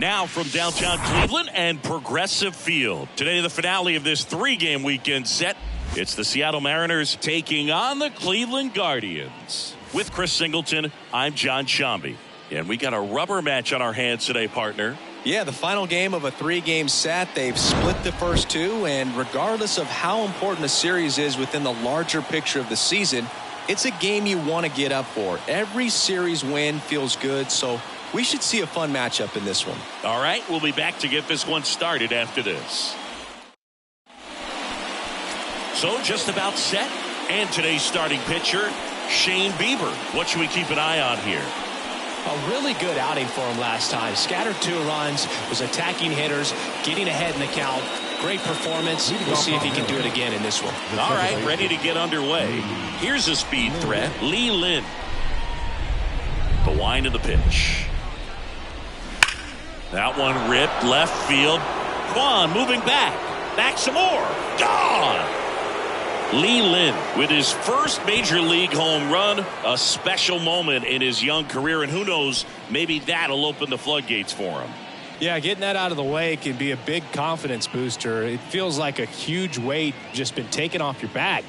Now from downtown Cleveland and Progressive Field. Today, the finale of this 3-game weekend set. It's the Seattle Mariners taking on the Cleveland Guardians. With Chris Singleton, I'm John Shambi. And we got a rubber match on our hands today, partner. Yeah, the final game of a 3-game set. They've split the first two, and regardless of how important a series is within the larger picture of the season, it's a game you want to get up for. Every series win feels good, so we should see a fun matchup in this one. All right, we'll be back to get this one started after this. So just about set, and today's starting pitcher, Shane Bieber. What should we keep an eye on here? A really good outing for him last time. Scattered 2 runs, was attacking hitters, getting ahead in the count. Great performance. We'll see if he can do it again in this one. All right, ready to get underway. Here's a speed threat, Lee Lin. The wind of the pitch. That one ripped left field. Kwan moving back. Back some more. Gone. Lee Lin with his first major league home run, a special moment in his young career, and who knows, maybe that'll open the floodgates for him. Yeah, getting that out of the way can be a big confidence booster. It feels like a huge weight just been taken off your back.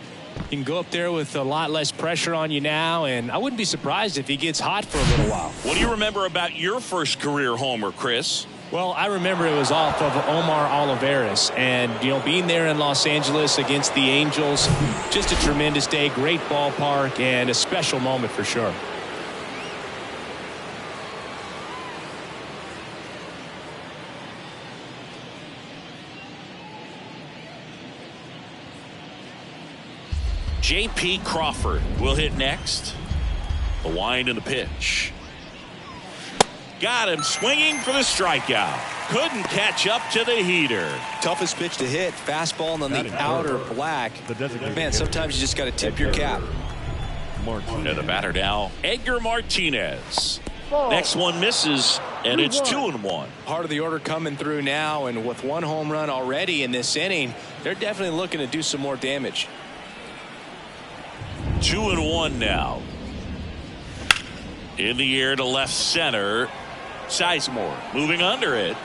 You can go up there with a lot less pressure on you now, and I wouldn't be surprised if he gets hot for a little while. What do you remember about your first career homer, Chris? Well, I remember it was off of Omar Olivares, and being there in Los Angeles against the Angels, just a tremendous day, great ballpark, and a special moment for sure. J.P. Crawford will hit next. The wind and the pitch. Got him swinging for the strikeout. Couldn't catch up to the heater. Toughest pitch to hit. Fastball on the outer black. Man, sometimes you just got to tip your cap. And the batter now, Edgar Martinez. Next one misses, and it's 2-1. Part of the order coming through now, and with 1 home run already in this inning, they're definitely looking to do some more damage. 2-1 now. In the air to left center. Sizemore moving under it.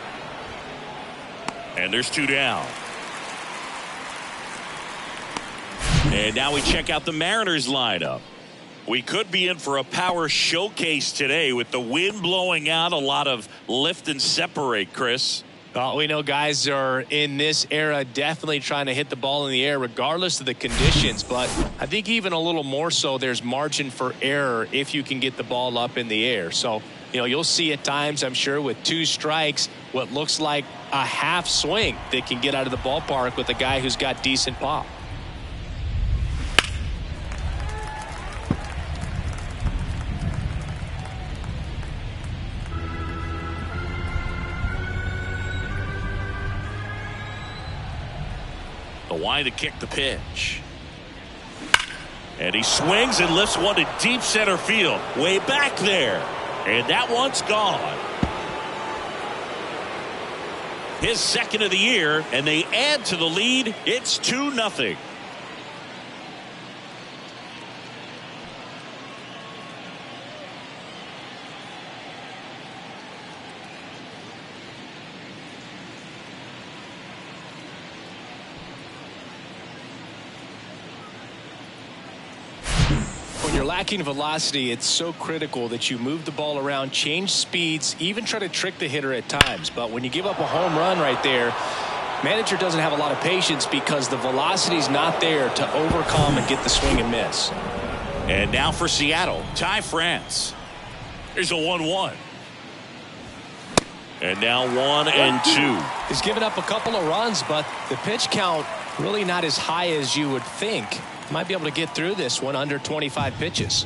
And there's 2 down. And now we check out the Mariners lineup. We could be in for a power showcase today with the wind blowing out, a lot of lift and separate, Chris. We know guys are in this era definitely trying to hit the ball in the air regardless of the conditions, but I think even a little more so there's margin for error if you can get the ball up in the air. So, you'll see at times, I'm sure, with 2 strikes, what looks like a half swing that can get out of the ballpark with a guy who's got decent pop. The wind to kick the pitch. And he swings and lifts one to deep center field. Way back there. And that one's gone. His second of the year, and they add to the lead. It's 2-0. When you're lacking velocity, it's so critical that you move the ball around, change speeds, even try to trick the hitter at times. But when you give up a home run right there, manager doesn't have a lot of patience because the velocity's not there to overcome and get the swing and miss. And now for Seattle, Ty France. Here's a 1-1. And now 1-2. He's given up a couple of runs, but the pitch count really not as high as you would think. Might be able to get through this one under 25 pitches.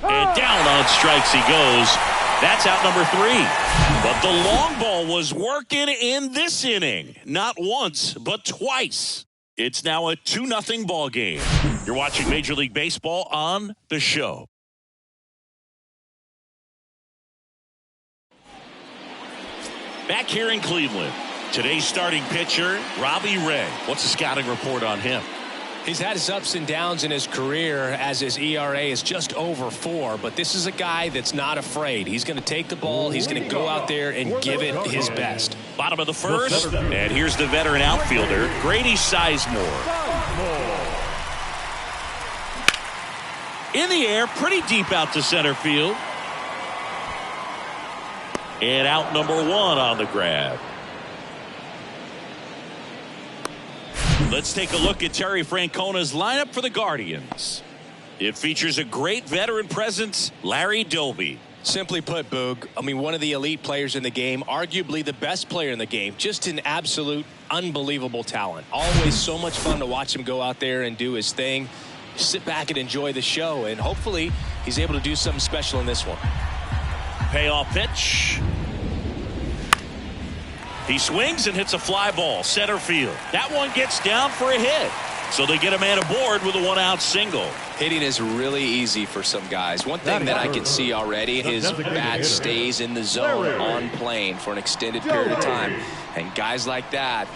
And down on strikes he goes. That's out number 3. But the long ball was working in this inning. Not once, but twice. It's now a 2-0 ball game. You're watching Major League Baseball on The Show. Back here in Cleveland, today's starting pitcher, Robbie Ray. What's the scouting report on him? He's had his ups and downs in his career as his ERA is just over 4, but this is a guy that's not afraid. He's going to take the ball. He's going to go out there and give it his best. Bottom of the first, and here's the veteran outfielder, Grady Sizemore. In the air, pretty deep out to center field. And out number 1 on the grab. Let's take a look at Terry Francona's lineup for the Guardians. It features a great veteran presence, Larry Doby. Simply put, Boog, I mean, one of the elite players in the game, arguably the best player in the game, just an absolute unbelievable talent. Always so much fun to watch him go out there and do his thing. Sit back and enjoy the show, and hopefully he's able to do something special in this one. Payoff pitch. He swings and hits a fly ball, center field. That one gets down for a hit. So they get a man aboard with a 1-out single. Hitting is really easy for some guys. One thing that I can see already, his bat stays in the zone on plane for an extended period of time. And guys like that,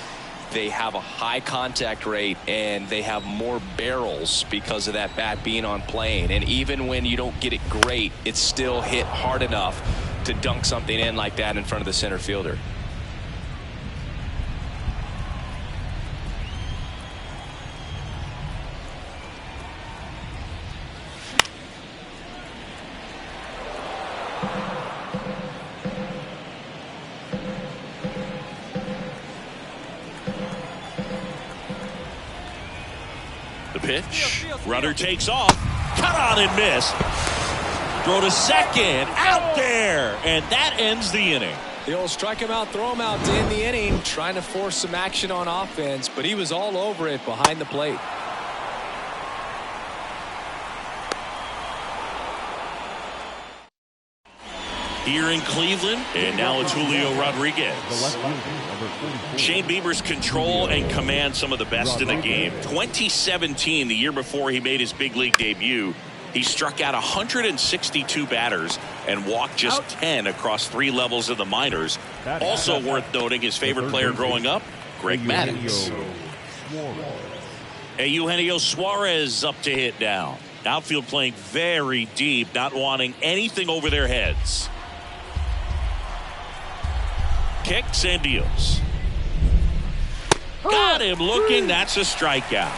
they have a high contact rate and they have more barrels because of that bat being on plane. And even when you don't get it great, it's still hit hard enough to dunk something in like that in front of the center fielder. The pitch. Runner takes off. Cut on and miss. Throw to second. Out there. And that ends the inning. The old strike him out, throw him out to end the inning. Trying to force some action on offense, but he was all over it behind the plate. Here in Cleveland, and now it's Julio Rodriguez. Shane Bieber's control and command some of the best in the game. 2017, the year before he made his big league debut, he struck out 162 batters and walked just 10 across 3 levels of the minors. Also worth noting, his favorite player growing up, Greg Maddux. And Eugenio Suarez up to hit now. Outfield playing very deep, not wanting anything over their heads. Kicks and deals. Got him looking. That's a strikeout.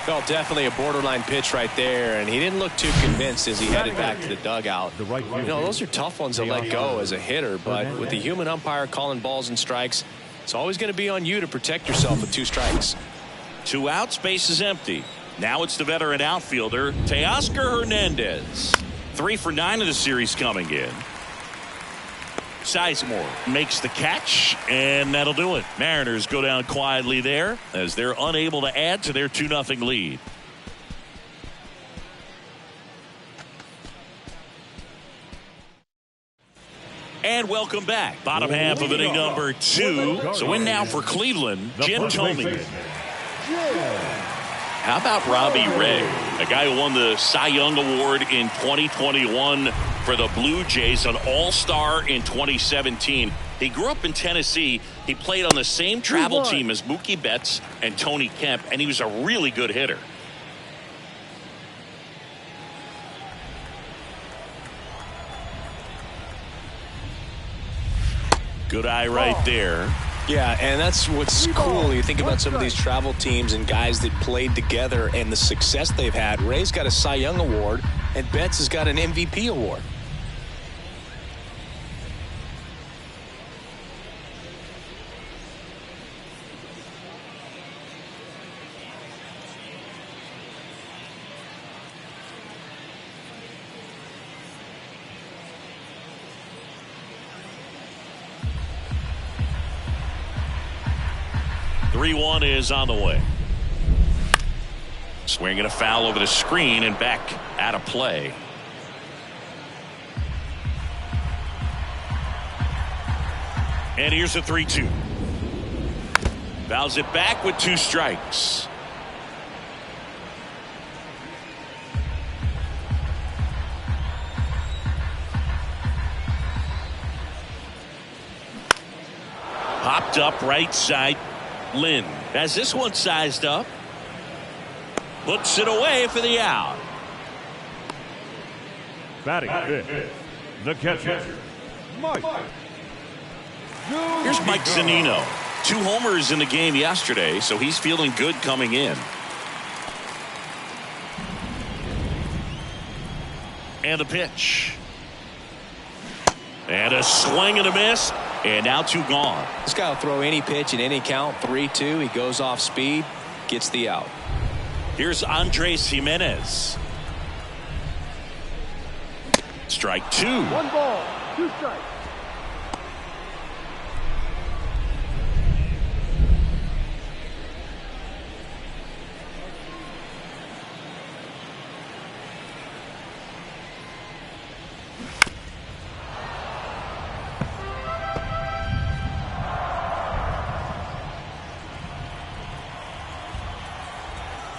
Felt definitely a borderline pitch right there, and he didn't look too convinced as he headed back to the dugout. You know, those are tough ones to let go as a hitter, but with the human umpire calling balls and strikes, it's always going to be on you to protect yourself with 2 strikes. 2 outs, base is empty. Now it's the veteran outfielder, Teoscar Hernandez. 3 for 9 of the series coming in. Sizemore makes the catch, and that'll do it. Mariners go down quietly there as they're unable to add to their 2-0 lead. And welcome back. Bottom half of inning number 2. So in now for Cleveland, Jim Thome. How about Robbie Ray, a guy who won the Cy Young Award in 2021 for the Blue Jays, an all-star in 2017. He grew up in Tennessee. He played on the same travel team as Mookie Betts and Tony Kemp, and he was a really good hitter. Good eye right there. Yeah, and that's what's cool. You think about some of these travel teams and guys that played together and the success they've had. Ray's got a Cy Young Award, and Betts has got an MVP award. One is on the way. Swinging a foul over the screen and back out of play. And here's a 3-2. Fouls it back with 2 strikes. Popped up right side. Lynn has this one sized up. puts it away for the out. Batting fifth, the catcher, Mike. Here's Mike Zunino. 2 homers in the game yesterday, so he's feeling good coming in. And a pitch. And a swing and a miss. And now 2 gone. This guy will throw any pitch in any count. 3-2. He goes off speed, gets the out. Here's Andres Jimenez. Strike 2. 1 ball, 2 strikes.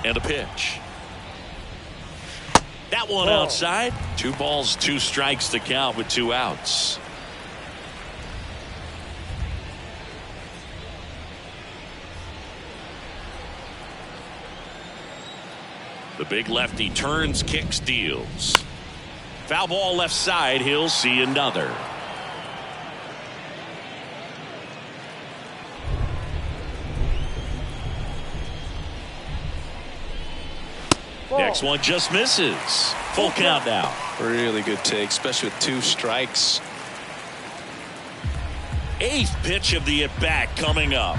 And a pitch. That one outside. 2 balls, 2 strikes to count with 2 outs. The big lefty turns, kicks, deals. Foul ball left side. He'll see another. Next one just misses. Full count now. Really good take, especially with 2 strikes. 8th pitch of the at-bat coming up.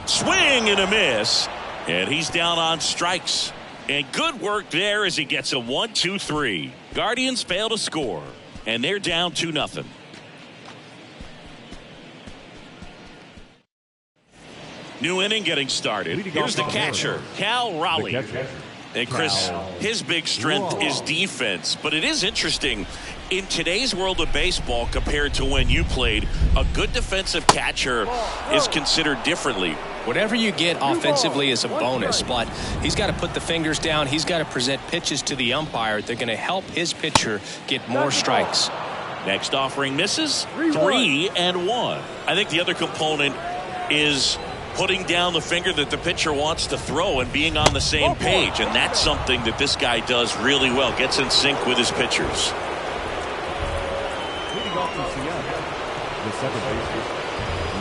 Swing and a miss. And he's down on strikes. And good work there as he gets a 1-2-3. Guardians fail to score. And they're down 2-0. New inning getting started. Here's the catcher, Cal Raleigh. And Chris, his big strength is defense. But it is interesting, in today's world of baseball compared to when you played, a good defensive catcher is considered differently. Whatever you get offensively is a bonus, but he's got to put the fingers down. He's got to present pitches to the umpire. They're going to help his pitcher get more strikes. Next offering misses. 3-1. I think the other component is putting down the finger that the pitcher wants to throw and being on the same page. And that's something that this guy does really well. Gets in sync with his pitchers.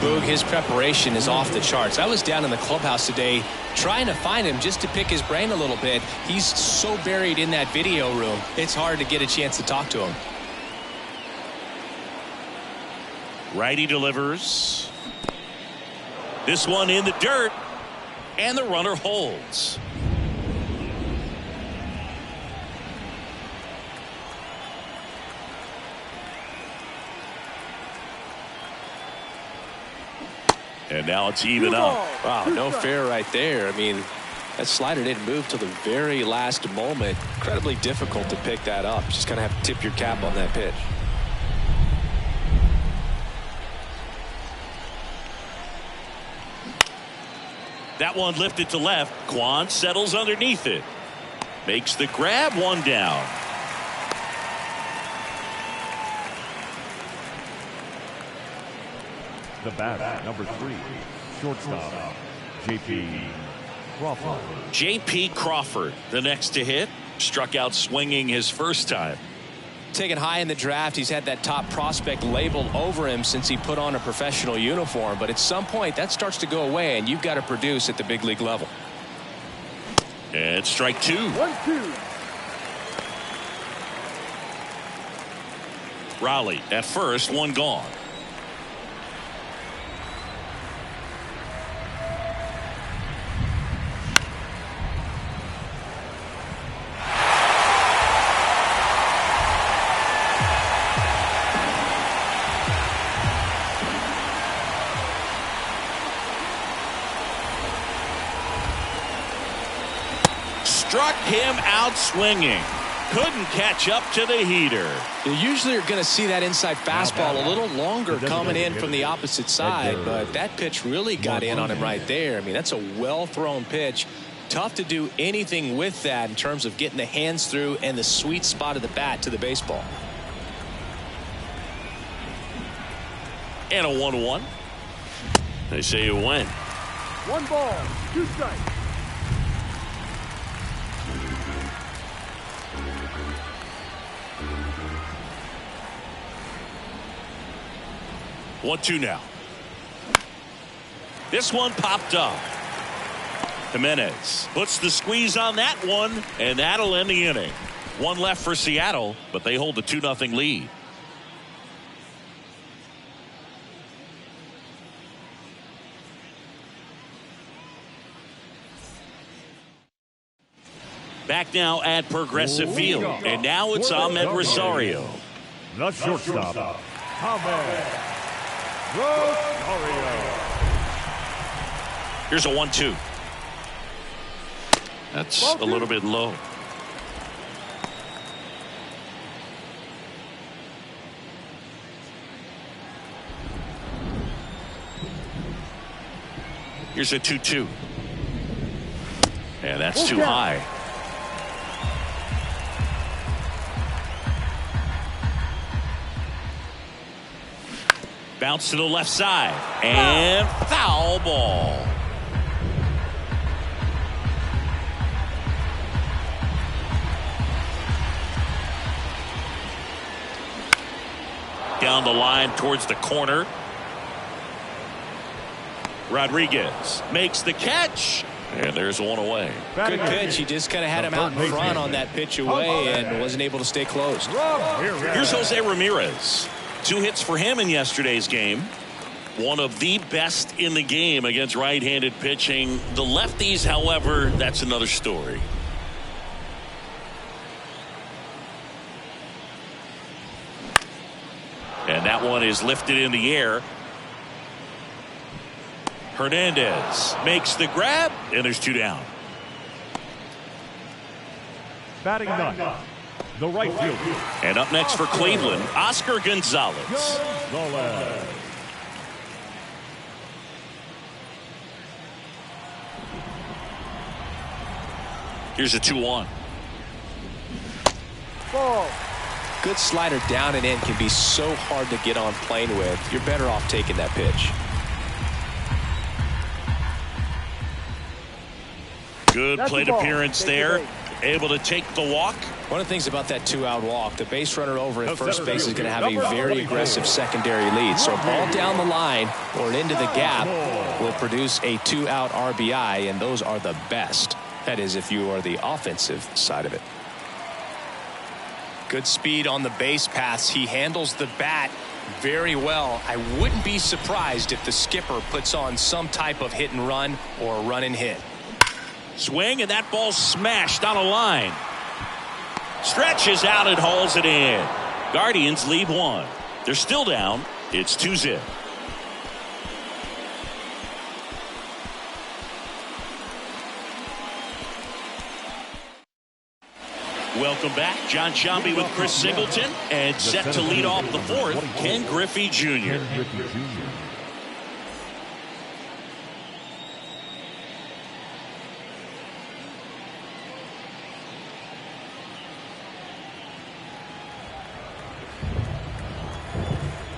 Boog, his preparation is off the charts. I was down in the clubhouse today trying to find him just to pick his brain a little bit. He's so buried in that video room, it's hard to get a chance to talk to him. Righty delivers. This one in the dirt, and the runner holds. And now it's even up. Wow, no fair right there. I mean, that slider didn't move till the very last moment. Incredibly difficult to pick that up. Just kind of have to tip your cap on that pitch. That one lifted to left. Kwan settles underneath it. Makes the grab, 1 down. The bat, number 3, shortstop, J.P. Crawford. J.P. Crawford, the next to hit. Struck out swinging his first time. Taken high in the draft, he's had that top prospect label over him since he put on a professional uniform. But at some point, that starts to go away, and you've got to produce at the big league level. And strike 2. 1-2. Raleigh at first, 1 gone. Struck him out swinging. Couldn't catch up to the heater. You usually are going to see that inside fastball a little longer coming in from the opposite side, but that pitch really got in on him right there. I mean, that's a well-thrown pitch. Tough to do anything with that in terms of getting the hands through and the sweet spot of the bat to the baseball. And a 1-1. They say it went. 1 ball, 2 strikes. One, two now. This one popped up. Jimenez puts the squeeze on that one, and that'll end the inning. One left for Seattle, but they hold the 2-0 lead. Back now at Progressive Field, and now it's Ahmed Rosario. The shortstop, Ahmed Rosario. Here's a 1-2. That's a little bit low. Here's a 2-2. And that's too high. Bounce to the left side. And foul ball. Down the line towards the corner. Rodriguez makes the catch. And there's one away. Good pitch. He just kind of had him out in front on that pitch away and wasn't able to stay close. Here's Jose Ramirez. 2 hits for him in yesterday's game. One of the best in the game against right-handed pitching. The lefties, however, that's another story. And that one is lifted in the air. Hernandez makes the grab, and there's 2 down. Batting 9, the right fielder. And up next for Cleveland, Oscar Gonzalez. Here's a 2-1. Ball. Good slider down and in can be so hard to get on plane with. You're better off taking that pitch. Good plate appearance there. Able to take the walk. One of the things about that 2-out walk, the base runner over at first base is going to have a very aggressive secondary lead. So a ball down the line or into the gap will produce a 2-out RBI, and those are the best. That is, if you are the offensive side of it. Good speed on the base paths. He handles the bat very well. I wouldn't be surprised if the skipper puts on some type of hit and run or run and hit. Swing, and that ball smashed on a line. Stretches out and hauls it in. Guardians lead 1. They're still down. It's 2-0. Welcome back. John Shambi with Chris Singleton, and set to lead off the 4th, Ken Griffey Jr.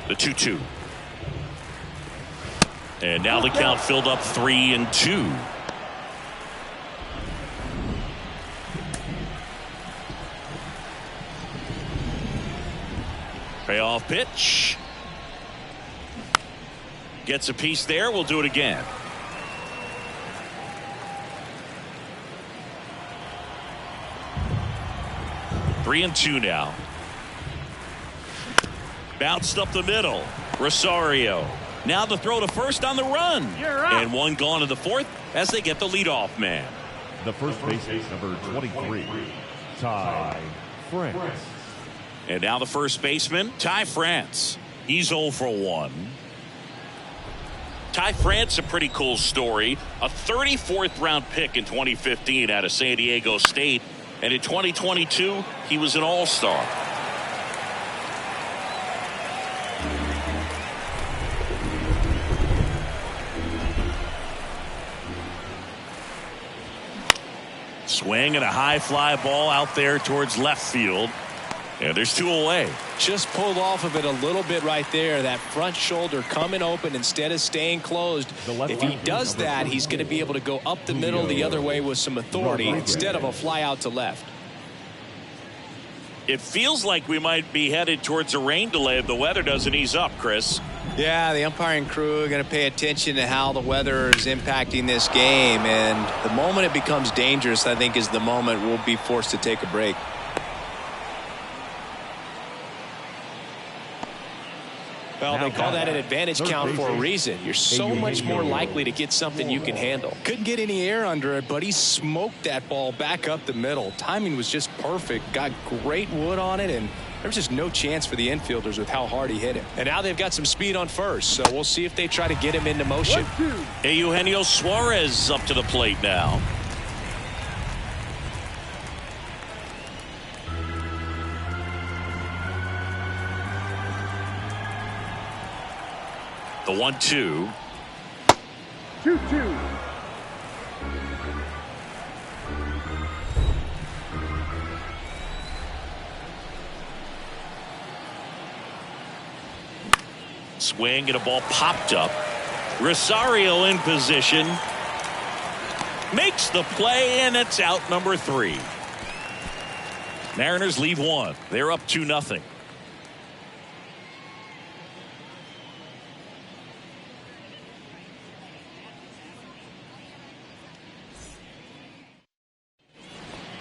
The 2-2. And now the count filled up 3-2. Payoff pitch. Gets a piece there. We'll do it again. Three and two now. Bounced up the middle. Rosario. Now the throw to first on the run. And one gone to the 4th as they get the leadoff man. The first baseman, number 23, Ty France. And now the first baseman, Ty France. He's 0 for 1. Ty France, a pretty cool story. A 34th round pick in 2015 out of San Diego State. And in 2022, he was an all-star. Swing and a high fly ball out there towards left field. And there's 2 away. Just pulled off of it a little bit right there. That front shoulder coming open instead of staying closed. If he does that, he's going to be able to go up the middle the other way with some authority instead of a fly out to left. It feels like we might be headed towards a rain delay if the weather doesn't ease up, Chris. Yeah, the umpiring crew are going to pay attention to how the weather is impacting this game. And the moment it becomes dangerous, I think, is the moment we'll be forced to take a break. Well, they call that an advantage count for a reason. You're so much more likely to get something you can handle. Couldn't get any air under it, but he smoked that ball back up the middle. Timing was just perfect. Got great wood on it, and there was just no chance for the infielders with how hard he hit it. And now they've got some speed on first, so we'll see if they try to get him into motion. Eugenio Suarez up to the plate now. The 1-2. 2-2. Swing and a ball popped up. Rosario in position. Makes the play, and it's out number 3. Mariners leave 1. They're up 2-0.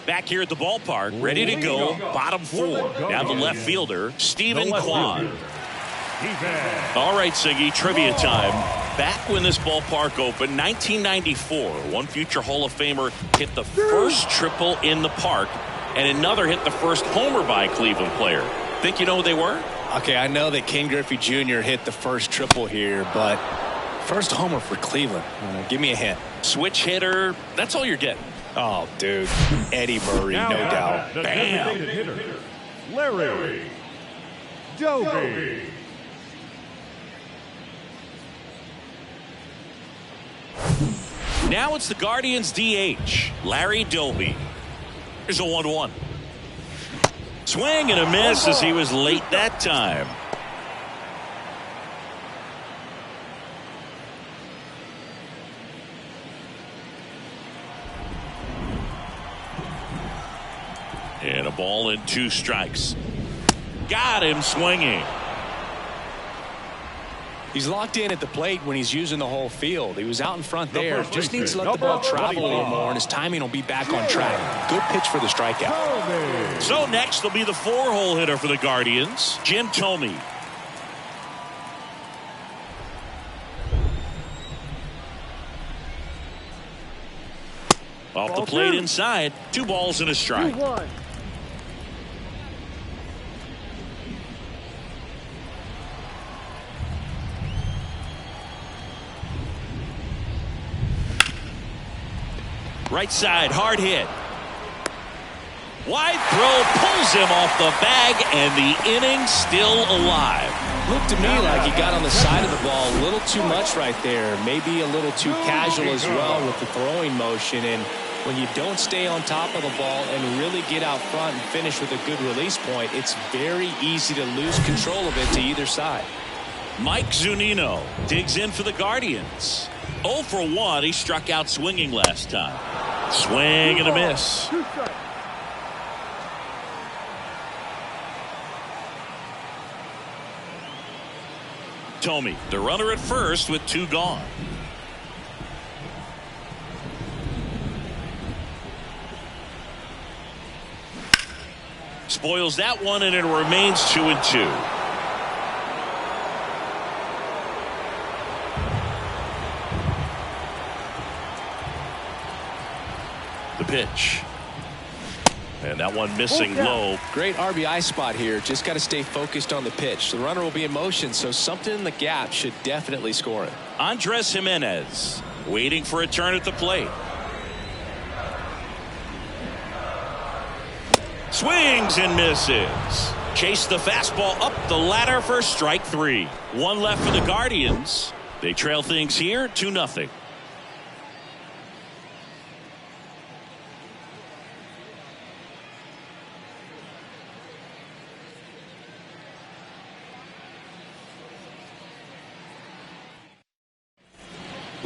Back here at the ballpark, ready to go. Bottom 4. Now the left fielder, Stephen Kwan. All right, Siggy, trivia time. Back when this ballpark opened, 1994, one future Hall of Famer hit the first triple in the park, and another hit the first homer by a Cleveland player. Think you know who they were? Okay, I know that Ken Griffey Jr. hit the first triple here, but first homer for Cleveland. Give me a hint. Switch hitter. That's all you're getting. Oh, dude. Eddie Murray, no doubt. Bam. Hitter, Larry Doby. Now it's the Guardians DH, Larry Doby. Here's a 1-1. Swing and a miss as he was late that time. And a ball and 2 strikes. Got him swinging. He's locked in at the plate when he's using the whole field. He was out in front there. Just needs to let the ball travel a little more, and his timing will be back on track. Good pitch for the strikeout. So next will be the 4-hole hitter for the Guardians, Jim Thome. Off the plate inside. 2 balls and a strike. 2-1. Right side, hard hit. Wide throw pulls him off the bag, and the inning still alive. Looked to me like he got on the side of the ball a little too much right there. Maybe a little too casual as well with the throwing motion. And when you don't stay on top of the ball and really get out front and finish with a good release point, it's very easy to lose control of it to either side. Mike Zunino digs in for the Guardians. 0 for 1. He struck out swinging last time. Swing and a miss. Thome, the runner at first with 2 gone. Spoils that one, and it remains 2-2. The pitch. And that one missing low. Great RBI spot here. Just got to stay focused on the pitch. The runner will be in motion, so something in the gap should definitely score it. Andres Jimenez waiting for a turn at the plate. Swings and misses. Chase the fastball up the ladder for strike 3. 1 left for the Guardians. They trail things here 2-0.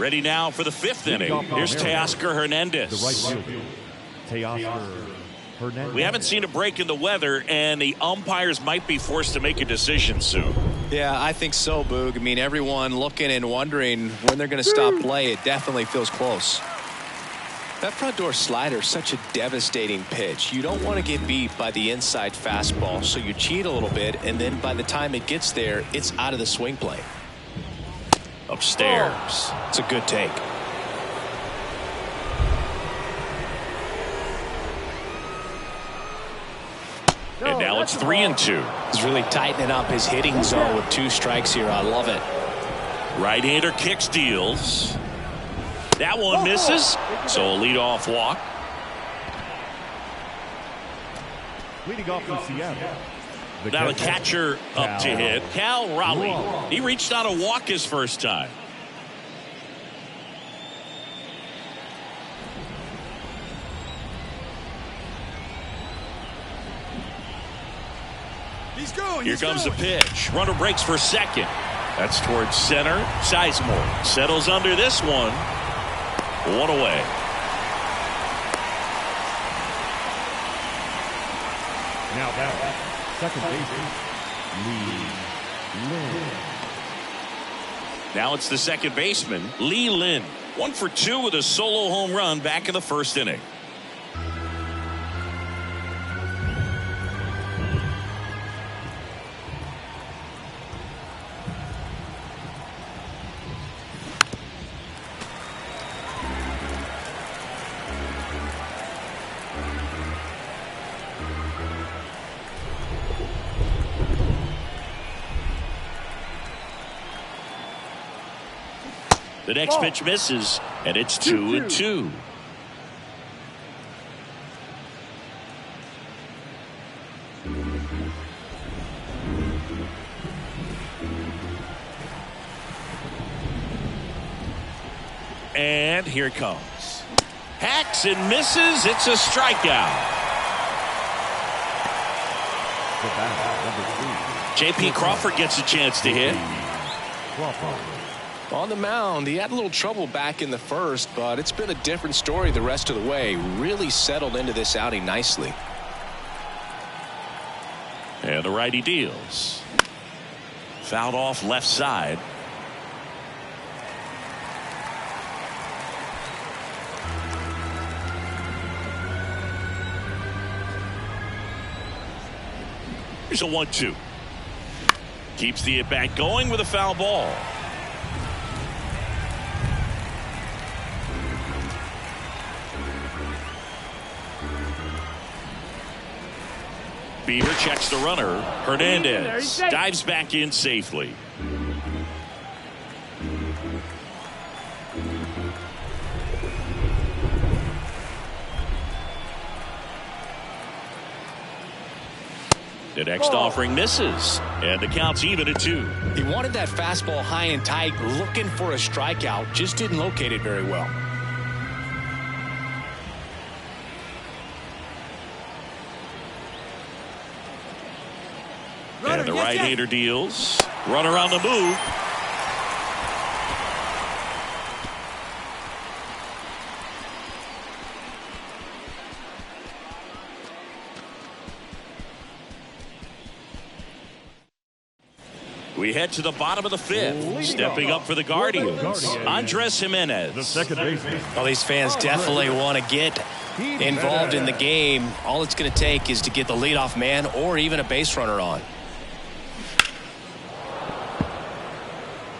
Ready now for the 5th inning. Here's Teoscar Hernandez. The right fielder, Teoscar Hernandez. We haven't seen a break in the weather, and the umpires might be forced to make a decision soon. Yeah, I think so, Boog. I mean, everyone looking and wondering when they're going to stop play. It definitely feels close. That front door slider is such a devastating pitch. You don't want to get beat by the inside fastball, so you cheat a little bit, and then by the time it gets there, it's out of the swing plane. Upstairs. It's a good take. And now it's 3-2. He's really tightening up his hitting zone with 2 strikes here. I love it. Right-hander kicks, deals. That one misses, so a leadoff walk. Leading off for Seattle. Now the catcher up to hit, Cal Raleigh. He reached out a walk his first time. Here comes the pitch. Runner breaks for second. That's towards center. Sizemore settles under this one. 1 away. Now back, second baseman, Lee Lin. Now it's the second baseman, Lee Lin. 1 for 2 with a solo home run back in the 1st inning. The next pitch misses, and it's 2-2. And here it comes. Hacks and misses. It's a strikeout. J.P. Crawford gets a chance to hit. On the mound, he had a little trouble back in the first, but it's been a different story the rest of the way. Really settled into this outing nicely. And the righty deals. Fouled off left side. Here's a 1-2. Keeps the at-bat going with a foul ball. Beaver checks the runner. Hernandez dives back in safely. The next offering misses, and the count's even at 2. He wanted that fastball high and tight, looking for a strikeout, just didn't locate it very well. And the right-hander deals. Runner on the move. We head to the bottom of the 5th. Stepping up for the Guardians, Andres Jimenez. The second baseman. Well, these fans definitely want to get involved in the game. All it's going to take is to get the leadoff man or even a base runner on.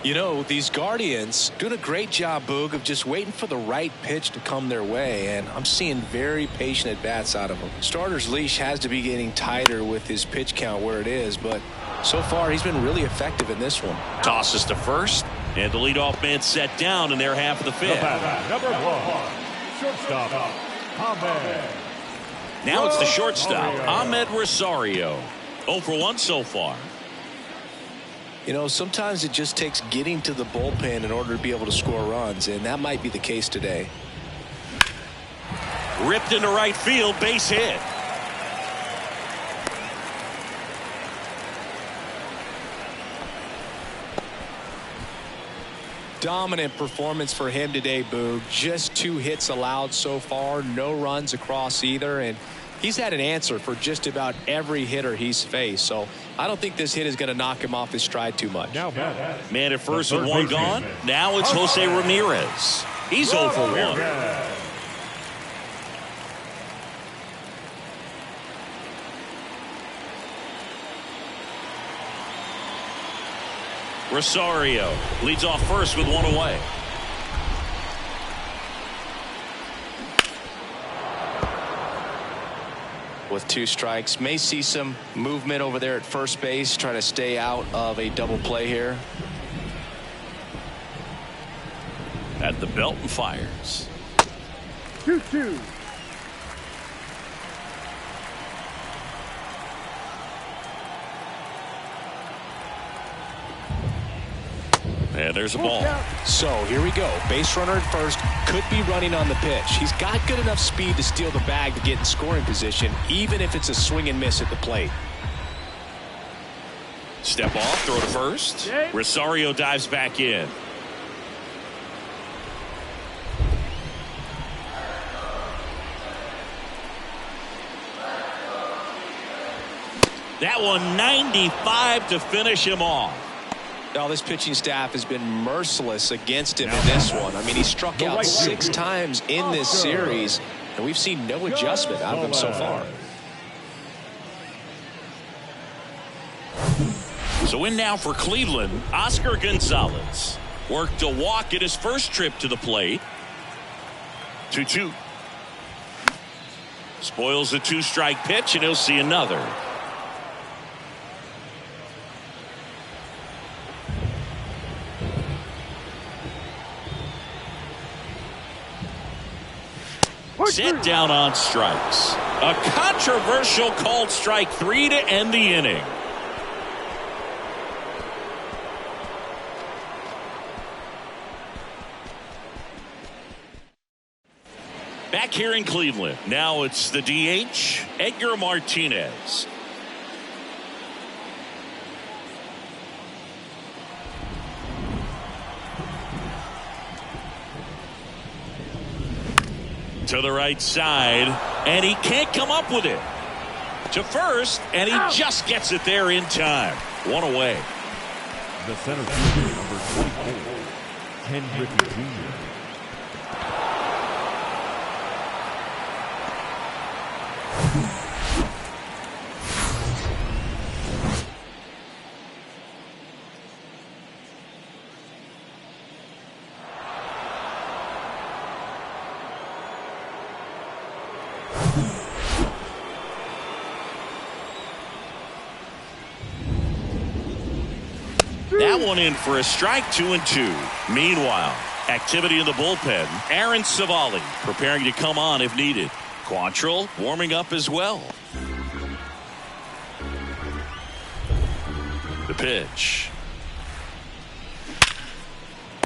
You know, these Guardians doing a great job, Boog, of just waiting for the right pitch to come their way, and I'm seeing very patient at-bats out of them. Starter's leash has to be getting tighter with his pitch count where it is, but so far he's been really effective in this one. Tosses to first, and the leadoff man set down in their half of the 5th. Number 1, shortstop, Ahmed. Now it's the shortstop, Ahmed Rosario. 0 for 1 so far. You know, sometimes it just takes getting to the bullpen in order to be able to score runs, and that might be the case today. Ripped into right field, base hit. dominant performance for him today, Boog. Just 2 hits allowed so far, no runs across either, and he's had an answer for just about every hitter he's faced. So I don't think this hit is going to knock him off his stride too much. Man at first with 1 gone. Now it's Jose Ramirez. He's 0 for 1. Rosario leads off first with 1 away. With 2 strikes, may see some movement over there at first base, trying to stay out of a double play here. At the belt and fires. 2-2. And there's a ball. So here we go. Base runner at first, could be running on the pitch. He's got good enough speed to steal the bag to get in scoring position, even if it's a swing and miss at the plate. Step off, throw to first. Rosario dives back in. That one 95 to finish him off. Now, this pitching staff has been merciless against him in this one. I mean, he struck out 6 times in this series, and we've seen no adjustment out of him so far. So in now for Cleveland, Oscar Gonzalez. Worked a walk at his first trip to the plate. 2-2. Spoils a 2-strike pitch, and he'll see another. Set down on strikes. A controversial called strike 3 to end the inning. Back here in Cleveland. Now it's the DH, Edgar Martinez. To the right side, and he can't come up with it. To first, and he just gets it there in time. 1 away. The center fielder, number 24, Ken Griffey Jr. That one in for a strike, 2-2. Meanwhile, activity in the bullpen. Aaron Savali preparing to come on if needed. Quantrill warming up as well. The pitch.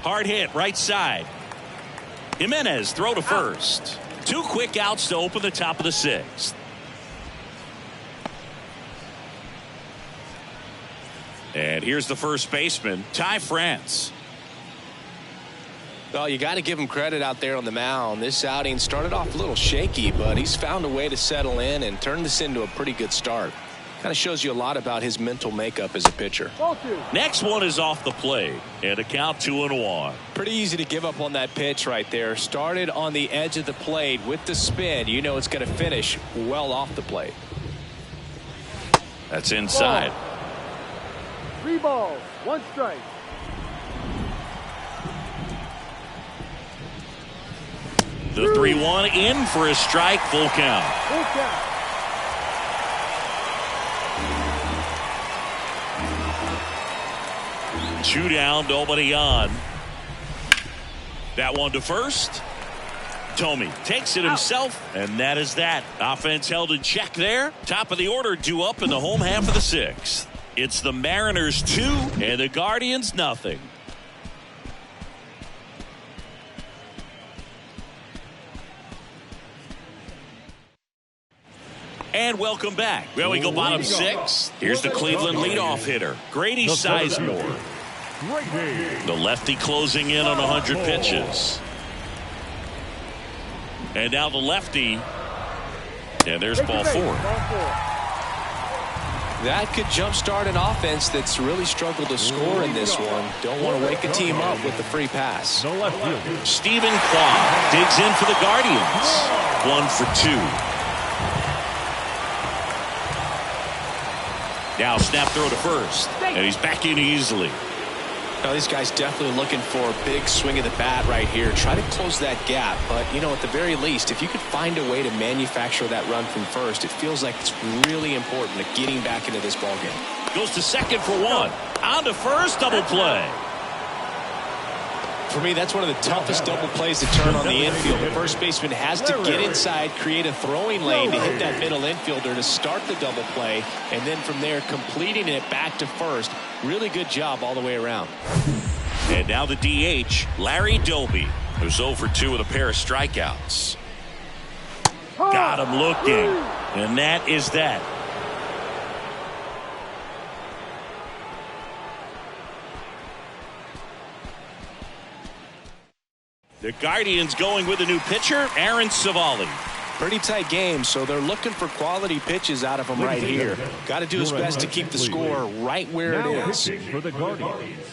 Hard hit, right side. Jimenez throw to first. 2 quick outs to open the top of the 6th. And here's the first baseman, Ty France. Well, you got to give him credit out there on the mound. This outing started off a little shaky, but he's found a way to settle in and turn this into a pretty good start. Kind of shows you a lot about his mental makeup as a pitcher. Next one is off the plate, and a count 2-1. Pretty easy to give up on that pitch right there. Started on the edge of the plate with the spin. You know it's going to finish well off the plate. That's inside. 3 balls, 1 strike. The 3-1 in for a strike, full count. Full count. Two down, nobody on. That one to first. Tomey takes it himself, and that is that. Offense held in check there. Top of the order due up in the home half of the 6th. It's the Mariners 2 and the Guardians nothing. And welcome back. Well, we go bottom 6. Here's the Cleveland leadoff hitter, Grady Sizemore. Grady. The lefty closing in on 100 pitches. And now the lefty. And there's ball 4. That could jumpstart an offense that's really struggled to score in this one. Don't want to wake a team up with the free pass. The left fielder. Stephen Kwan digs in for the Guardians. 1 for 2. Now snap throw to first. And he's back in easily. Now, these guys definitely looking for a big swing of the bat right here. Try to close that gap. But, you know, at the very least, if you could find a way to manufacture that run from first, it feels like it's really important to getting back into this ballgame. Goes to second for 1. On to first, double play. For me, that's one of the toughest double plays to turn on the infield. The first baseman has to get inside, create a throwing lane to hit that middle infielder to start the double play, and then from there completing it back to first. Really good job all the way around. And now the DH, Larry Doby, who's 0 for 2 with a pair of strikeouts. Got him looking, and that is that. The Guardians going with a new pitcher, Aaron Savali. Pretty tight game, so they're looking for quality pitches out of him right here. Got to do his best to keep the score right where it is. For the Guardians,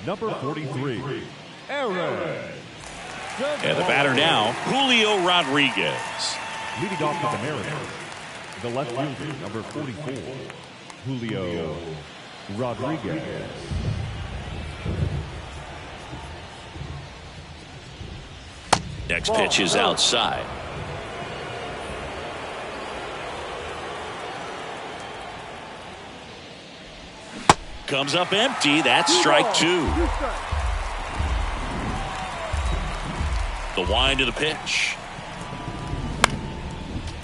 number 43, Aaron. And the batter now, Julio Rodriguez. Leading off with the Mariners, the left fielder, number 44, Julio Rodriguez. Next pitch is outside. Comes up empty. That's strike 2. The wind of the pitch.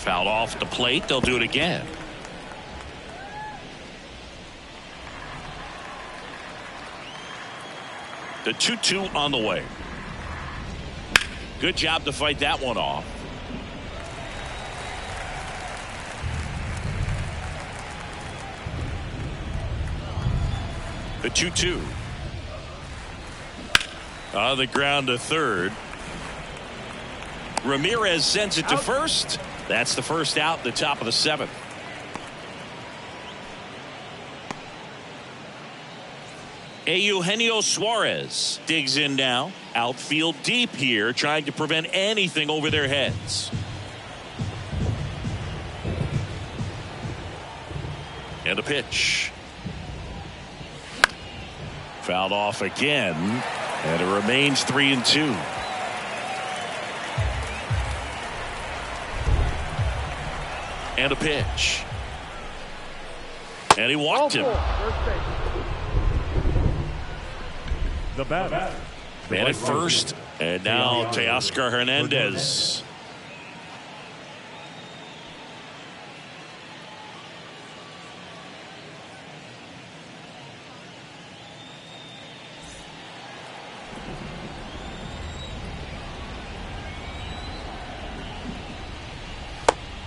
Fouled off the plate. They'll do it again. The 2-2 on the way. Good job to fight that one off. The 2-2. On the ground to third. Ramirez sends it to first. That's the first out, the top of the 7th. Eugenio Suarez digs in now. Outfield deep here, trying to prevent anything over their heads. And a pitch. Fouled off again, and it remains 3-2. And a pitch. And he walked him. The batter. Man at first, and now Teoscar Hernandez.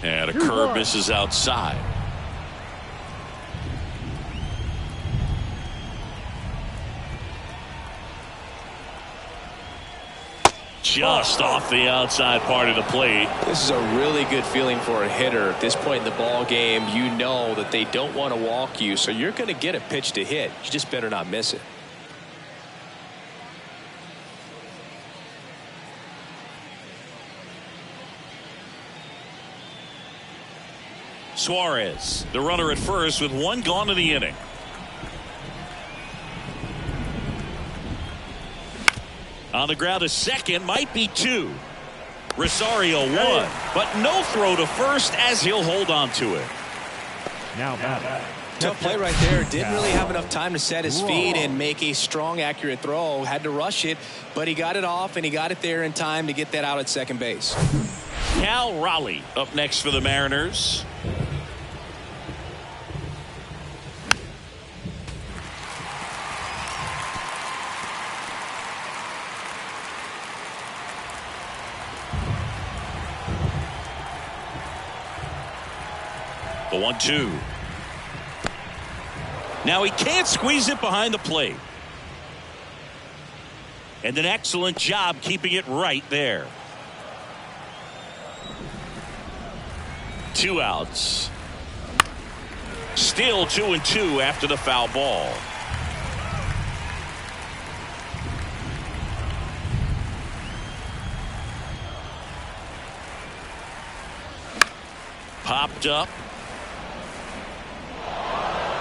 And a curve misses outside. Just off the outside part of the plate. This is a really good feeling for a hitter. At this point in the ball game, you know that they don't want to walk you, so you're going to get a pitch to hit. You just better not miss it. Suarez, the runner at first with 1 gone in the inning. On the ground to second, might be 2. Rosario 1, but no throw to first as he'll hold on to it. Now batter. Tough play right there. Didn't really have enough time to set his feet and make a strong, accurate throw. Had to rush it, but he got it off and he got it there in time to get that out at second base. Cal Raleigh up next for the Mariners. The 1-2. Now he can't squeeze it behind the plate. And an excellent job keeping it right there. 2 outs. Still 2-2 after the foul ball. Popped up.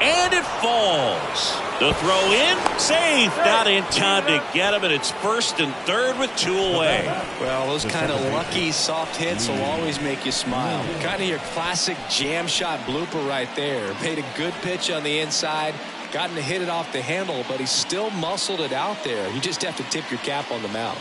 And it falls. The throw in, safe. Not in time to get him, and it's 1st and 3rd with 2 away. Well, those kind of lucky soft hits will always make you smile. Kind of your classic jam shot blooper right there. Made a good pitch on the inside, gotten to hit it off the handle, but he still muscled it out there. You just have to tip your cap on the mound.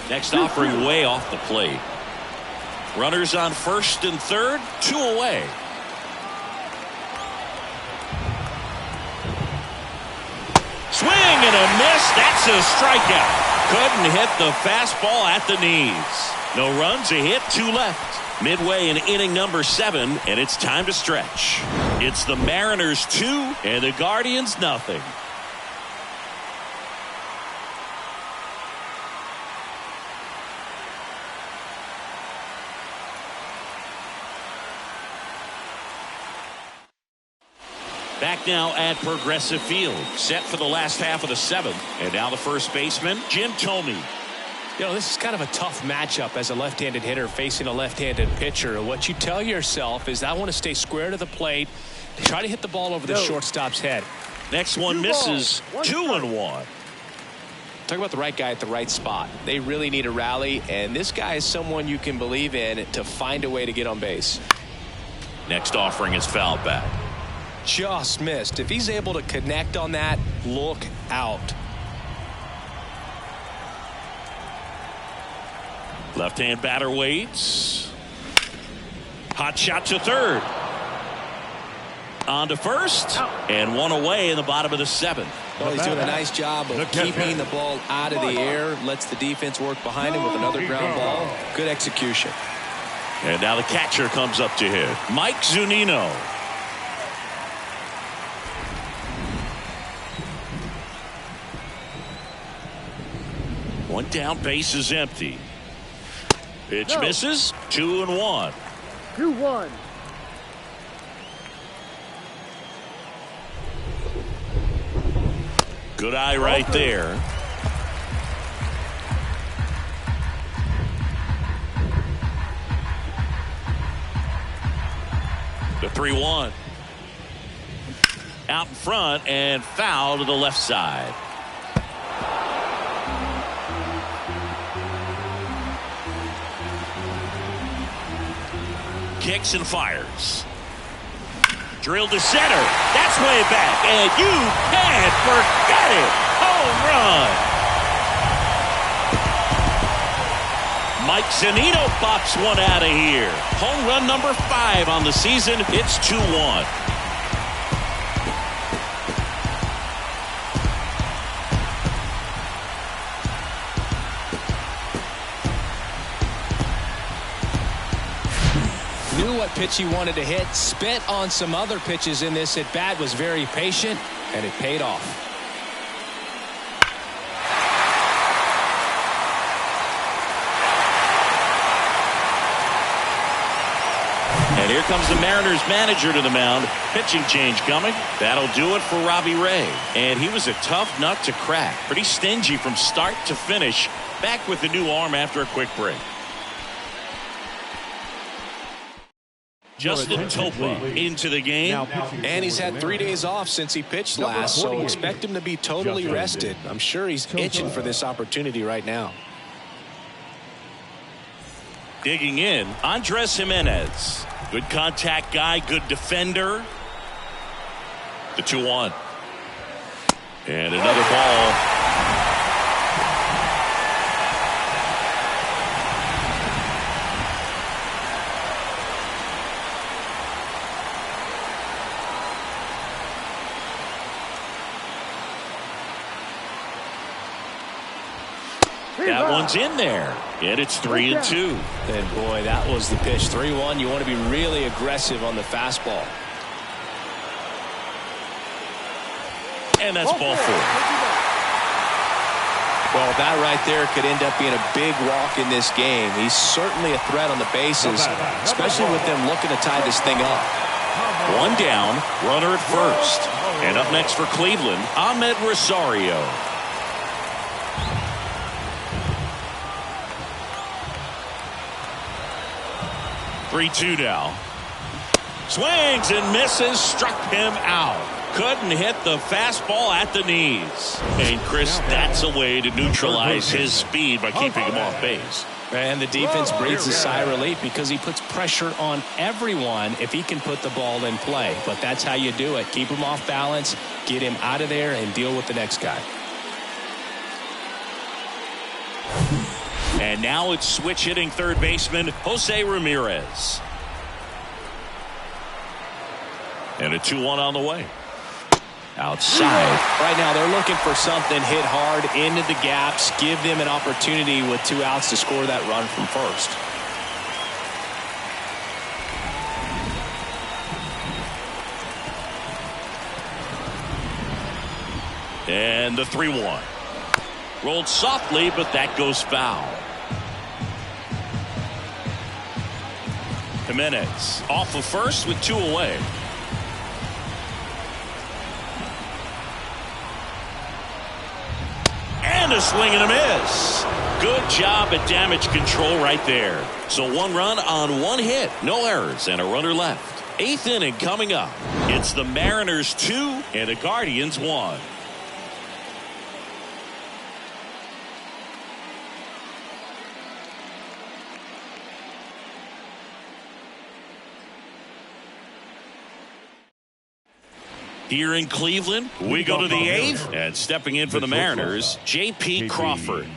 Next offering way off the plate. Runners on 1st and 3rd, 2 away. Swing and a miss. That's a strikeout. Couldn't hit the fastball at the knees. No runs, a hit, 2 left. Midway in inning number 7, and it's time to stretch. It's the Mariners 2 and the Guardians nothing. Back now at Progressive Field, set for the last half of the 7th. And now the first baseman, Jim Thome. You know, this is kind of a tough matchup as a left-handed hitter facing a left-handed pitcher. What you tell yourself is I want to stay square to the plate, try to hit the ball over the shortstop's head. Next one misses. 2-1. Talk about the right guy at the right spot. They really need a rally, and this guy is someone you can believe in to find a way to get on base. Next offering is fouled back. Just missed. If he's able to connect on that, look out. Left-hand batter waits. Hot shot to 3rd. On to 1st. And 1 away in the bottom of the 7th. Well, he's doing a nice job of keeping the ball out of the air. Lets the defense work behind him with another ground ball. Good execution. And now the catcher comes up to hit. Mike Zunino. One down, base is empty. Pitch misses. 2-1. 2-1. Good eye right there. The 3-1. Out in front and foul to the left side. Kicks and fires. Drilled to center. That's way back. And you can't forget it. Home run. Mike Zunino pops one out of here. Home run number 5 on the season. It's 2-1. What pitch he wanted to hit, spit on some other pitches in this at bat, was very patient, and it paid off. And here comes the Mariners manager to the mound. Pitching change coming. That'll do it for Robbie Ray. And he was a tough nut to crack. Pretty stingy from start to finish. Back with the new arm after a quick break. Justin Topa into the game. And he's had 3 days off since he pitched last, so expect him to be totally rested. I'm sure he's itching for this opportunity right now. Digging in, Andres Jimenez. Good contact guy, good defender. The 2-1. And another ball. That one's in there, and it's 3-2. And boy, that was the pitch. 3-1. You want to be really aggressive on the fastball. And that's ball 4. Well, that right there could end up being a big walk in this game. He's certainly a threat on the bases, especially with them looking to tie this thing up. One down, runner at first. And up next for Cleveland, Ahmed Rosario. Three-two now. Swings and misses, struck him out. Couldn't hit the fastball at the knees. And Chris, that's a way to neutralize his speed by keeping him off base. And the defense breathes a sigh of relief because he puts pressure on everyone if he can put the ball in play. But that's how you do it. Keep him off balance, get him out of there, and deal with the next guy. And now it's switch hitting third baseman Jose Ramirez. And a 2-1 on the way. Outside. Right now they're looking for something hit hard into the gaps. Give them an opportunity with 2 outs to score that run from first. And the 3-1. Rolled softly, but that goes foul. Jimenez off of first with 2 away. And a swing and a miss. Good job at damage control right there. So 1 run on 1 hit. No errors and a runner left. 8th inning coming up. It's the Mariners 2 and the Guardians 1. Here in Cleveland, we go to the 8th, and stepping in for the Mariners, J.P. Crawford.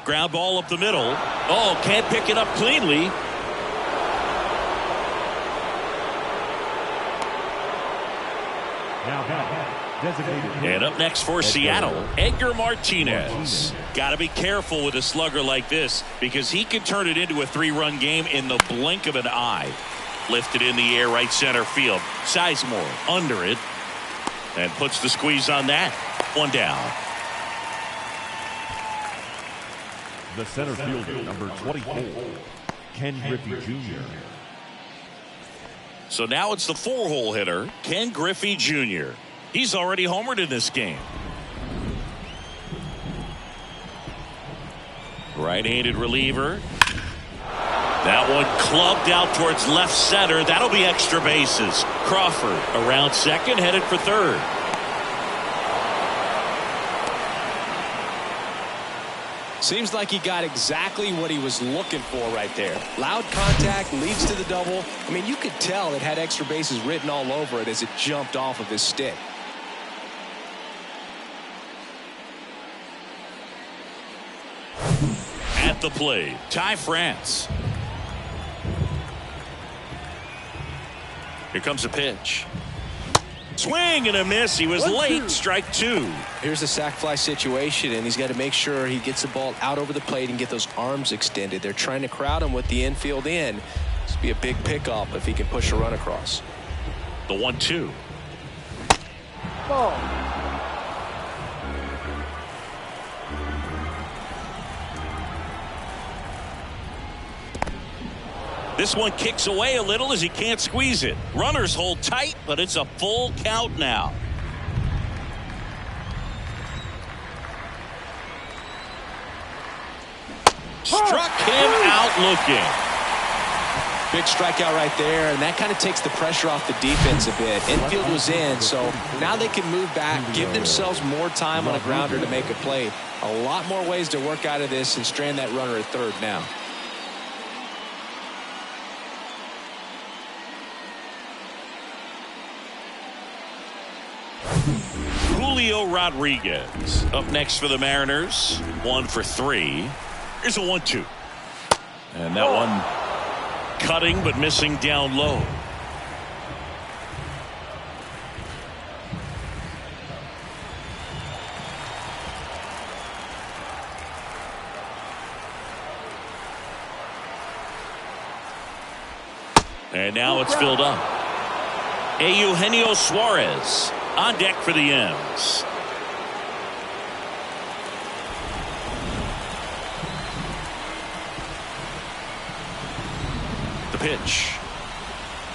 Ground ball up the middle. Oh, can't pick it up cleanly. And up next for Seattle, Edgar Martinez. Got to be careful with a slugger like this because he can turn it into a 3-run game in the blink of an eye. Lifted in the air right center field. Sizemore under it and puts the squeeze on that. 1 down. The center fielder, number 24, Ken Griffey Jr. So now it's the 4-hole hitter, Ken Griffey Jr. He's already homered in this game. Right-handed reliever. That one clubbed out towards left center. That'll be extra bases. Crawford around second, headed for third. Seems like he got exactly what he was looking for right there. Loud contact leads to the double. I mean, you could tell it had extra bases written all over it as it jumped off of his stick. At the plate, Ty France. Here comes a pitch. Swing and a miss. He was late. Strike 2. Here's a sac fly situation, and he's got to make sure he gets the ball out over the plate and get those arms extended. They're trying to crowd him with the infield in. This would be a big pickup if he can push a run across. The 1-2. Ball. This one kicks away a little as he can't squeeze it. Runners hold tight, but it's a full count now. Struck him out looking. Big strikeout right there, and that kind of takes the pressure off the defense a bit. Infield was in, so now they can move back, give themselves more time on a grounder to make a play. A lot more ways to work out of this and strand that runner at third now. Julio Rodriguez up next for the Mariners. 1 for 3. Here's a 1-2. And that one Cutting but missing down low. And now it's filled up. Eugenio Suarez on deck for the M's. The pitch.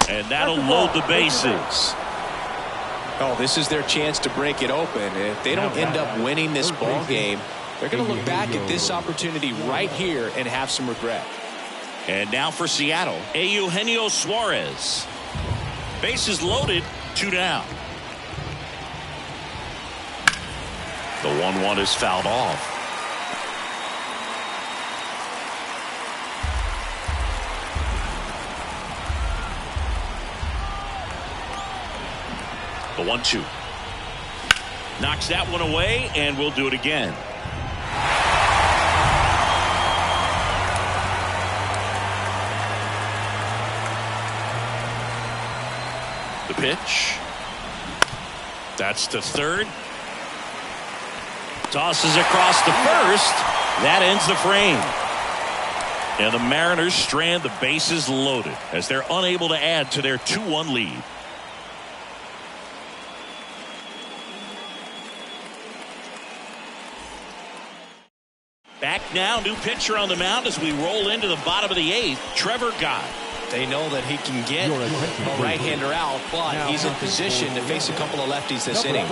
And that'll load the bases. Oh, this is their chance to break it open. If they don't end up winning this ball game, they're going to look back at this opportunity right here and have some regret. And now for Seattle, Eugenio Suarez. Bases loaded, 2 down. The 1-1 is fouled off. The 1-2. Knocks that one away, and we'll do it again. The pitch. That's to third. Tosses across to first. That ends the frame. And the Mariners strand the bases loaded as they're unable to add to their 2-1 lead. Back now, new pitcher on the mound as we roll into the bottom of the 8th, Trevor Gott. They know that he can get a right-hander out, but he's in position to face a couple of lefties this inning.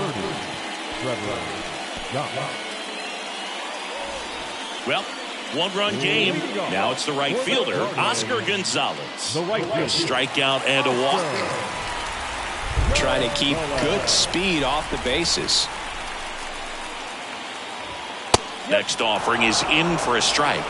Well, 1-run game. Now it's the right fielder, Oscar Gonzalez. Strikeout and a walk. Trying to keep good speed off the bases. Next offering is in for a strike.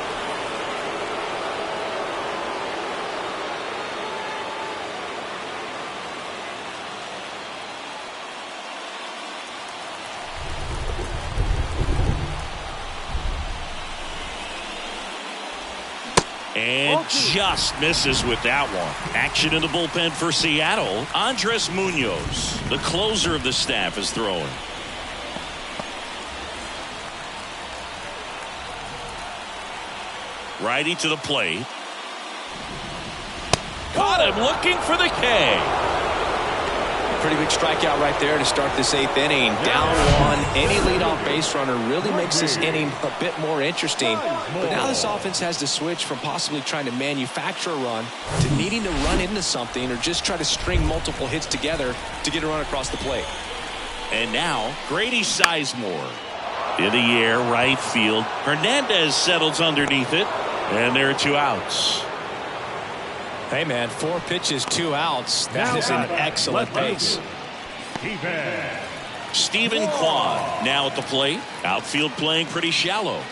And just misses with that one. Action in the bullpen for Seattle. Andres Munoz, the closer of the staff, is throwing. Righty to the plate. Caught him looking for the K. Pretty big strikeout right there to start this 8th inning. Down 1. Any leadoff base runner really makes this inning a bit more interesting. But now this offense has to switch from possibly trying to manufacture a run to needing to run into something or just try to string multiple hits together to get a run across the plate. And now Grady Sizemore. In the air, right field. Hernandez settles underneath it. And there are 2 outs. Hey, man, 4 pitches, 2 outs. That is an excellent pace. Stephen Kwan now at the plate. Outfield playing pretty shallow.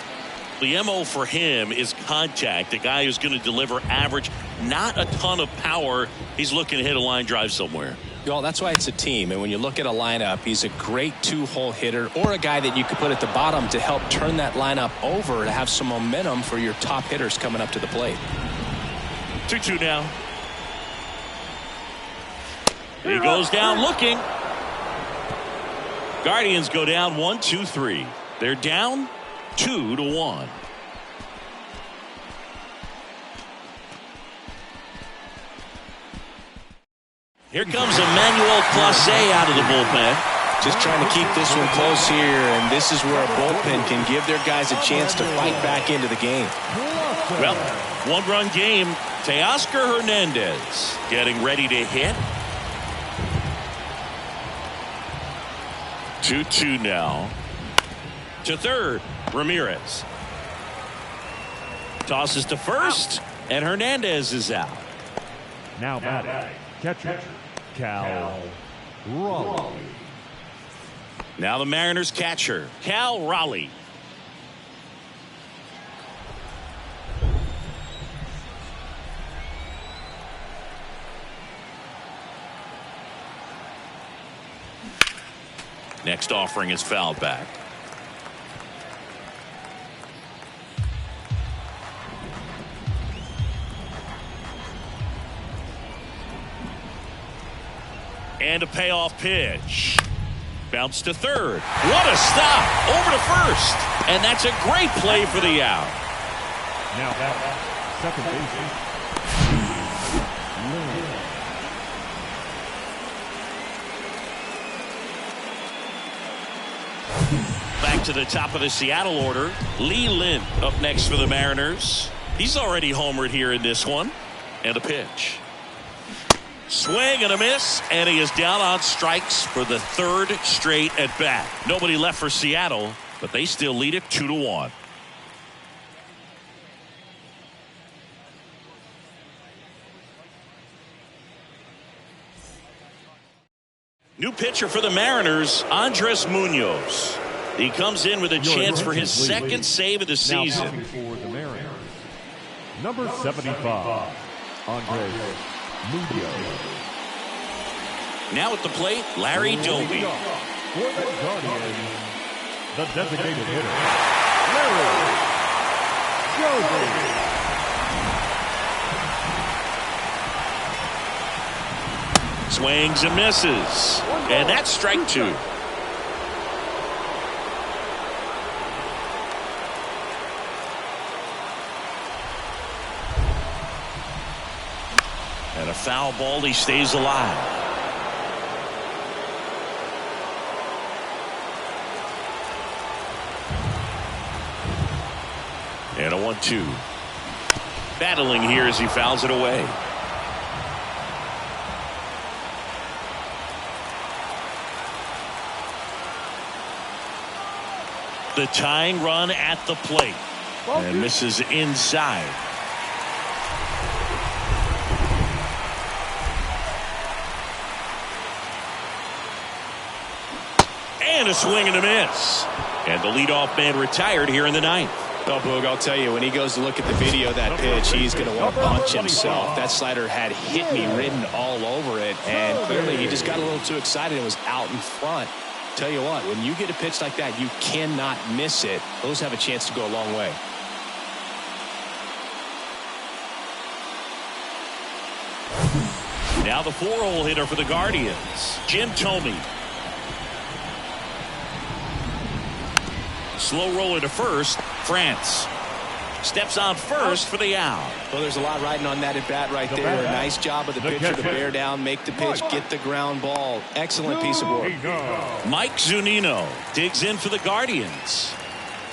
The MO for him is contact. A guy who's going to deliver average, not a ton of power. He's looking to hit a line drive somewhere. Well, that's why it's a team. And when you look at a lineup, he's a great 2-hole hitter or a guy that you could put at the bottom to help turn that lineup over to have some momentum for your top hitters coming up to the plate. 2-2 now. He goes down looking. Guardians go down 1-2-3. They're down 2-1. Here comes Emmanuel Clase out of the bullpen. Just trying to keep this one close here, and this is where a bullpen can give their guys a chance to fight back into the game. Well, 1-run game. Teoscar Hernandez getting ready to hit. 2-2 now. To third, Ramirez. Tosses to first, and Hernandez is out. Now batting, catcher, Cal Raleigh. Now the Mariners catcher, Cal Raleigh. Next offering is fouled back. And a payoff pitch. Bounce to third. What a stop. Over to first. And that's a great play for the out. Now second baseman. Back to the top of the Seattle order. Lee Lin up next for the Mariners. He's already homered here in this one. And a pitch. Swing and a miss, and he is down on strikes for the third straight at bat. Nobody left for Seattle, but they still lead it 2-1. New pitcher for the Mariners, Andres Munoz. He comes in with a chance for his second save of the season. Now for the Mariners, number 75, Andres Munoz. Now at the plate, Larry Doby. For the Guardians, the designated hitter, Larry Doby. Swings and misses. And that's strike two. And a foul ball, he stays alive. And a 1-2. Battling here as he fouls it away. The tying run at the plate. And misses inside. And a swing and a miss. And the leadoff man retired here in the ninth. Oh, Boog, I'll tell you, when he goes to look at the video of that pitch, he's going to want to punch himself. That slider had hit me written all over it, and clearly he just got a little too excited and was out in front. Tell you what, when you get a pitch like that, you cannot miss it. Those have a chance to go a long way. Now the 4-hole hitter for the Guardians, Jim Thome. Slow roller to first. France steps on first for the out. Well, there's a lot riding on that at bat right there. Nice job of the pitcher to bear down, make the pitch, get the ground ball. Excellent piece of work. Mike Zunino digs in for the Guardians.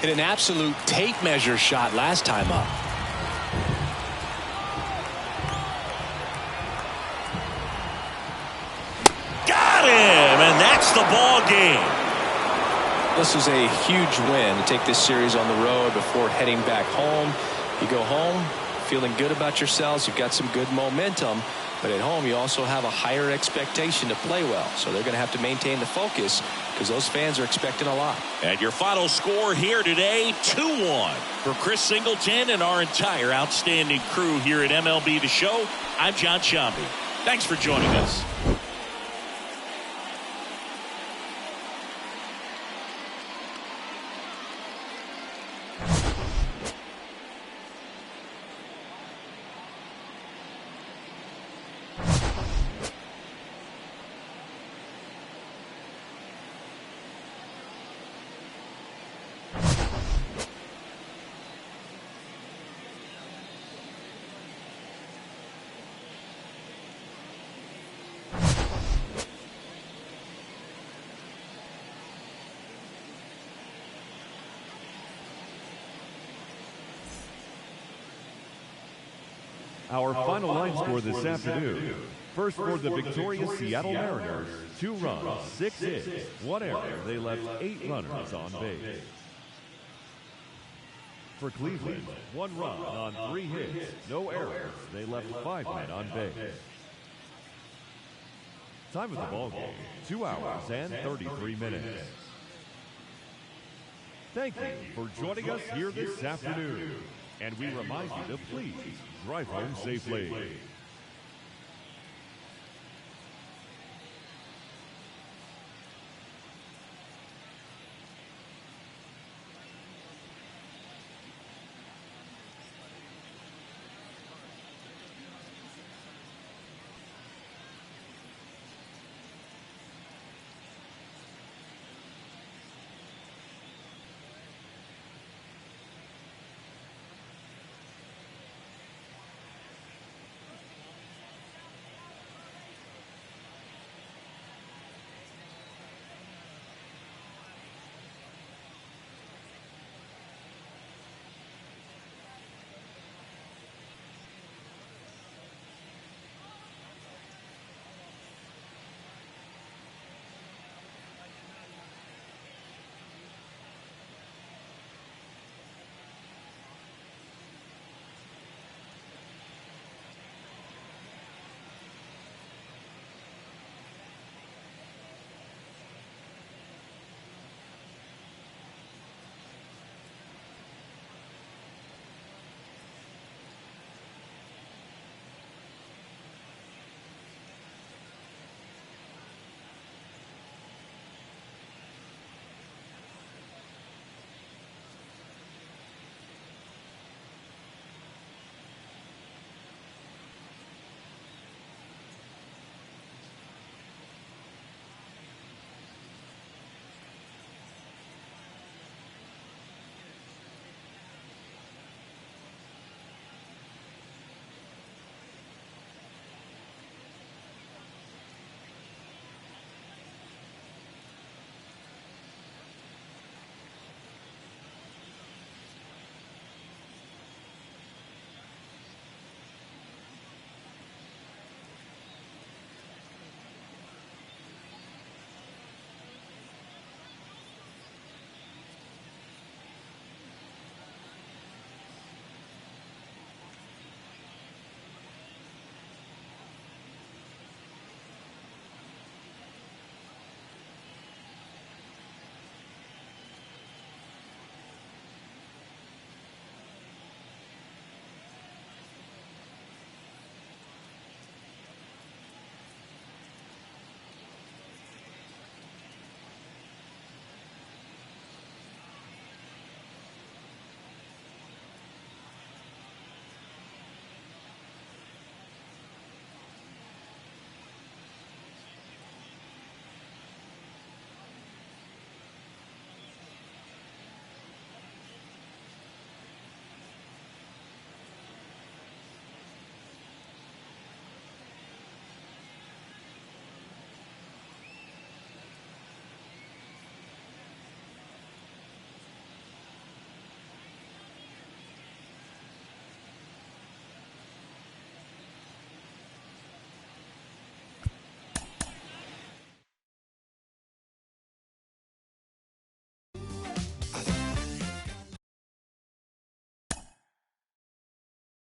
Hit an absolute tape measure shot last time up. Got him, and that's the ball game. This is a huge win to take this series on the road before heading back home. You go home feeling good about yourselves. You've got some good momentum, but at home you also have a higher expectation to play well. So they're going to have to maintain the focus because those fans are expecting a lot. And your final score here today, 2-1. For Chris Singleton and our entire outstanding crew here at MLB The Show, I'm John Shambi. Thanks for joining us. Our final line score this afternoon. First for the victorious Seattle Mariners, 2 runs, 6 hits, 1 error. They left 8 runners on base. For Cleveland, 1 run on 3 hits, no errors. They left 5 men on base. Time of the ball game, 2 hours and 33 minutes. Thank you for joining us here this afternoon. And we remind you to please drive home safely.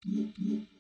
you.